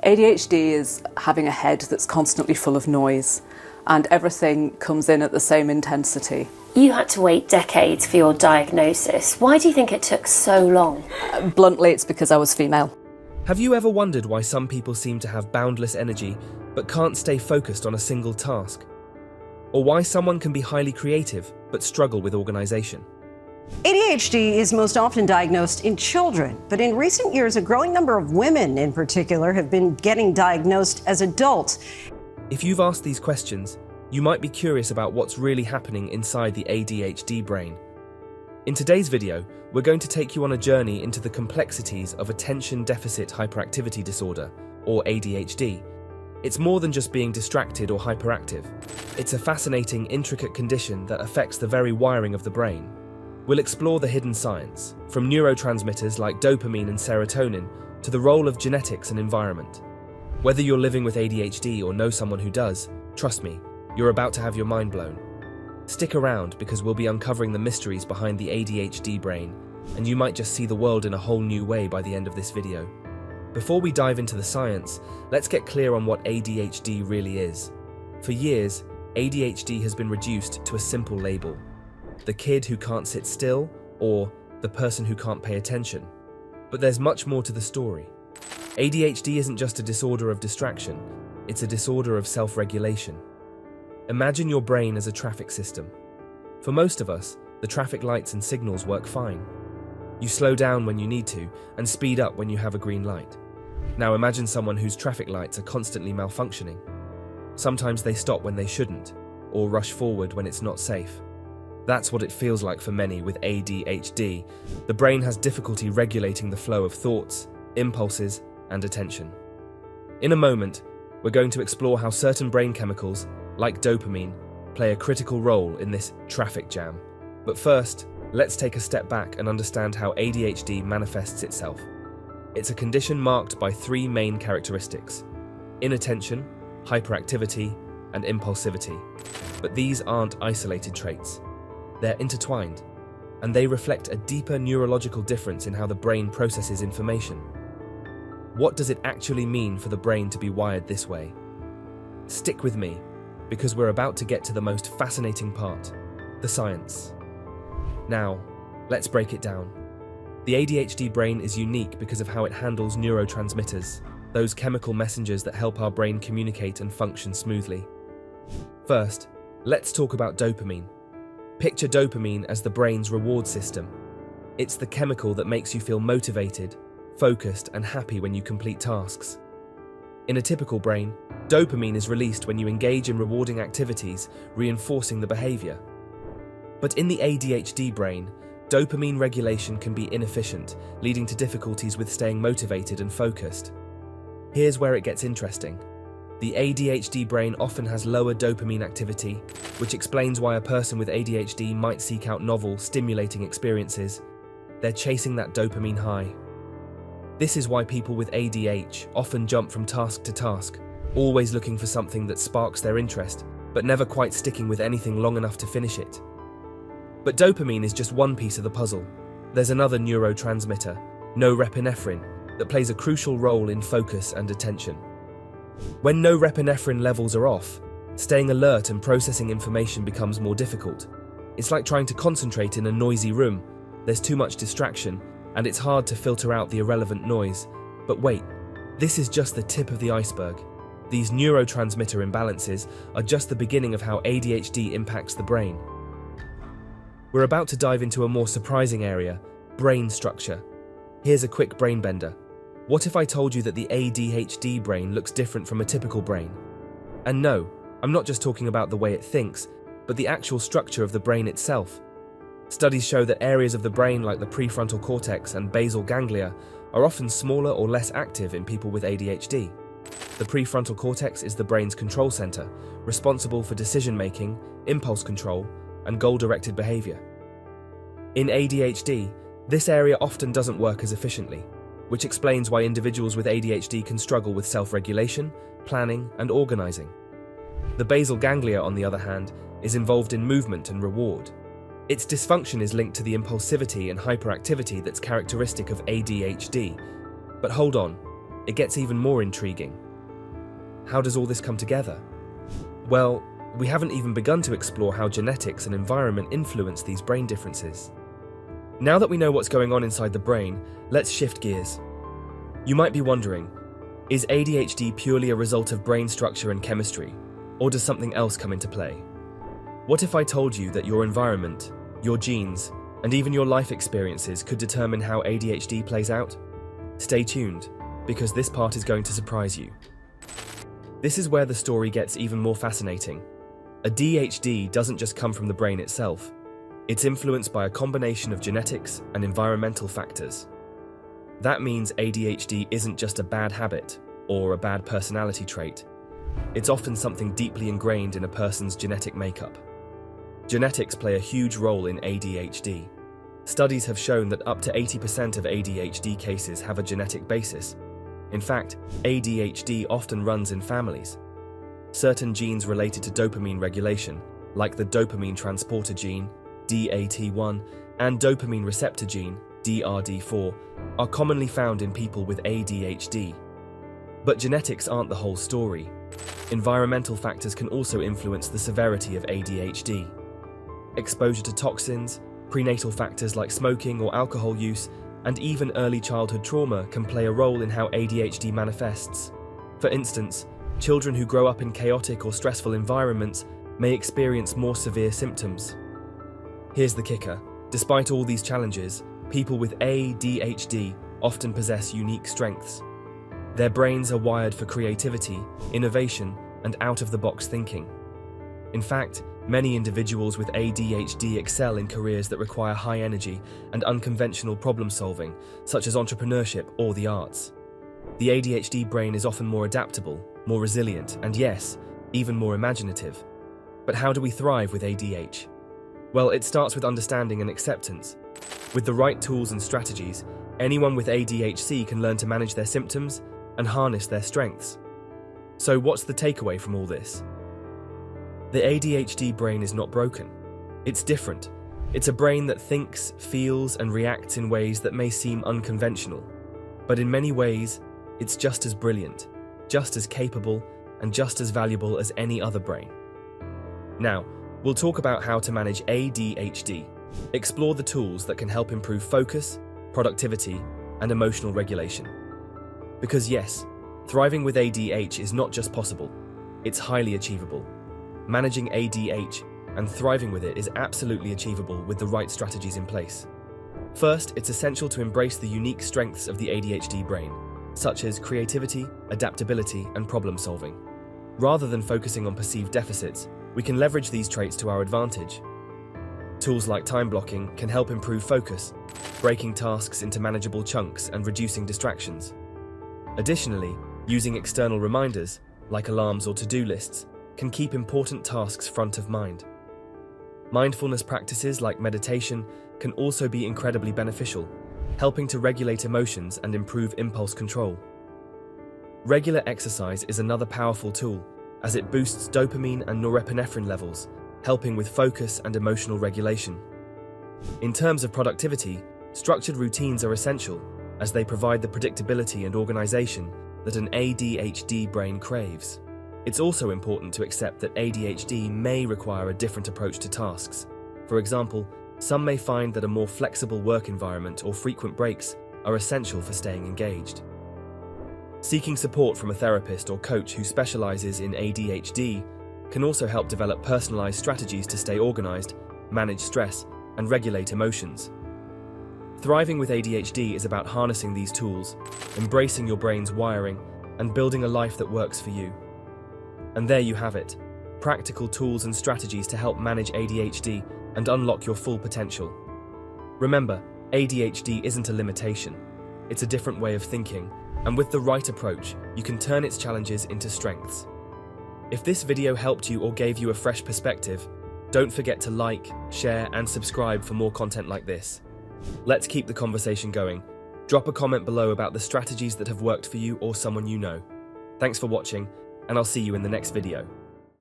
ADHD is having a head that's constantly full of noise, and everything comes in at the same intensity. You had to wait decades for your diagnosis. Why do you think it took so long? Bluntly, it's because I was female. Have you ever wondered why some people seem to have boundless energy but can't stay focused on a single task? Or why someone can be highly creative but struggle with organization? ADHD is most often diagnosed in children, but in recent years, a growing number of women in particular have been getting diagnosed as adults. If you've asked these questions, you might be curious about what's really happening inside the ADHD brain. In today's video, we're going to take you on a journey into the complexities of attention deficit hyperactivity disorder, or ADHD. It's more than just being distracted or hyperactive. It's a fascinating, intricate condition that affects the very wiring of the brain. We'll explore the hidden science, from neurotransmitters like dopamine and serotonin to the role of genetics and environment. Whether you're living with ADHD or know someone who does, trust me, you're about to have your mind blown. Stick around because we'll be uncovering the mysteries behind the ADHD brain, and you might just see the world in a whole new way by the end of this video. Before we dive into the science, let's get clear on what ADHD really is. For years, ADHD has been reduced to a simple label: the kid who can't sit still, or the person who can't pay attention. But there's much more to the story. ADHD isn't just a disorder of distraction, it's a disorder of self-regulation. Imagine your brain as a traffic system. For most of us, the traffic lights and signals work fine. You slow down when you need to, and speed up when you have a green light. Now imagine someone whose traffic lights are constantly malfunctioning. Sometimes they stop when they shouldn't, or rush forward when it's not safe. That's what it feels like for many with ADHD. The brain has difficulty regulating the flow of thoughts, impulses, and attention. In a moment, we're going to explore how certain brain chemicals, like dopamine, play a critical role in this traffic jam. But first, let's take a step back and understand how ADHD manifests itself. It's a condition marked by three main characteristics: inattention, hyperactivity, and impulsivity. But these aren't isolated traits. They're intertwined, and they reflect a deeper neurological difference in how the brain processes information. What does it actually mean for the brain to be wired this way? Stick with me, because we're about to get to the most fascinating part: the science. Now, let's break it down. The ADHD brain is unique because of how it handles neurotransmitters, those chemical messengers that help our brain communicate and function smoothly. First, let's talk about dopamine. Picture dopamine as the brain's reward system. It's the chemical that makes you feel motivated, focused, and happy when you complete tasks. In a typical brain, dopamine is released when you engage in rewarding activities, reinforcing the behavior. But in the ADHD brain, dopamine regulation can be inefficient, leading to difficulties with staying motivated and focused. Here's where it gets interesting. The ADHD brain often has lower dopamine activity, which explains why a person with ADHD might seek out novel, stimulating experiences. They're chasing that dopamine high. This is why people with ADH often jump from task to task, always looking for something that sparks their interest, but never quite sticking with anything long enough to finish it. But dopamine is just one piece of the puzzle. There's another neurotransmitter, norepinephrine, that plays a crucial role in focus and attention. When norepinephrine levels are off, staying alert and processing information becomes more difficult. It's like trying to concentrate in a noisy room. There's too much distraction, and it's hard to filter out the irrelevant noise. But wait, this is just the tip of the iceberg. These neurotransmitter imbalances are just the beginning of how ADHD impacts the brain. We're about to dive into a more surprising area: brain structure. Here's a quick brain bender. What if I told you that the ADHD brain looks different from a typical brain? And no, I'm not just talking about the way it thinks, but the actual structure of the brain itself. Studies show that areas of the brain like the prefrontal cortex and basal ganglia are often smaller or less active in people with ADHD. The prefrontal cortex is the brain's control center, responsible for decision-making, impulse control, and goal-directed behavior. In ADHD, this area often doesn't work as efficiently, which explains why individuals with ADHD can struggle with self-regulation, planning, and organizing. The basal ganglia, on the other hand, is involved in movement and reward. Its dysfunction is linked to the impulsivity and hyperactivity that's characteristic of ADHD. But hold on, it gets even more intriguing. How does all this come together? Well, we haven't even begun to explore how genetics and environment influence these brain differences. Now that we know what's going on inside the brain, let's shift gears. You might be wondering, is ADHD purely a result of brain structure and chemistry, or does something else come into play? What if I told you that your environment, your genes, and even your life experiences could determine how ADHD plays out? Stay tuned, because this part is going to surprise you. This is where the story gets even more fascinating. ADHD doesn't just come from the brain itself. It's influenced by a combination of genetics and environmental factors. That means ADHD isn't just a bad habit or a bad personality trait. It's often something deeply ingrained in a person's genetic makeup. Genetics play a huge role in ADHD. Studies have shown that up to 80% of ADHD cases have a genetic basis. In fact, ADHD often runs in families. Certain genes related to dopamine regulation, like the dopamine transporter gene, DAT1, and dopamine receptor gene, DRD4, are commonly found in people with ADHD. But genetics aren't the whole story. Environmental factors can also influence the severity of ADHD. Exposure to toxins, prenatal factors like smoking or alcohol use, and even early childhood trauma can play a role in how ADHD manifests. For instance, children who grow up in chaotic or stressful environments may experience more severe symptoms. Here's the kicker. Despite all these challenges, people with ADHD often possess unique strengths. Their brains are wired for creativity, innovation, and out-of-the-box thinking. In fact, many individuals with ADHD excel in careers that require high energy and unconventional problem-solving, such as entrepreneurship or the arts. The ADHD brain is often more adaptable, more resilient, and yes, even more imaginative. But how do we thrive with ADHD? Well, it starts with understanding and acceptance. With the right tools and strategies, anyone with ADHD can learn to manage their symptoms and harness their strengths. So what's the takeaway from all this? The ADHD brain is not broken. It's different. It's a brain that thinks, feels, and reacts in ways that may seem unconventional. But in many ways, it's just as brilliant, just as capable, and just as valuable as any other brain. Now, we'll talk about how to manage ADHD, explore the tools that can help improve focus, productivity, and emotional regulation. Because yes, thriving with ADHD is not just possible, it's highly achievable. Managing ADHD and thriving with it is absolutely achievable with the right strategies in place. First, it's essential to embrace the unique strengths of the ADHD brain, such as creativity, adaptability, and problem solving. Rather than focusing on perceived deficits, we can leverage these traits to our advantage. Tools like time blocking can help improve focus, breaking tasks into manageable chunks and reducing distractions. Additionally, using external reminders, like alarms or to-do lists, can keep important tasks front of mind. Mindfulness practices like meditation can also be incredibly beneficial, helping to regulate emotions and improve impulse control. Regular exercise is another powerful tool, as it boosts dopamine and norepinephrine levels, helping with focus and emotional regulation. In terms of productivity, structured routines are essential, as they provide the predictability and organization that an ADHD brain craves. It's also important to accept that ADHD may require a different approach to tasks. For example, some may find that a more flexible work environment or frequent breaks are essential for staying engaged. Seeking support from a therapist or coach who specializes in ADHD can also help develop personalized strategies to stay organized, manage stress, and regulate emotions. Thriving with ADHD is about harnessing these tools, embracing your brain's wiring, and building a life that works for you. And there you have it, practical tools and strategies to help manage ADHD and unlock your full potential. Remember, ADHD isn't a limitation. It's a different way of thinking, and with the right approach, you can turn its challenges into strengths. If this video helped you or gave you a fresh perspective, don't forget to like, share, and subscribe for more content like this. Let's keep the conversation going. Drop a comment below about the strategies that have worked for you or someone you know. Thanks for watching, and I'll see you in the next video.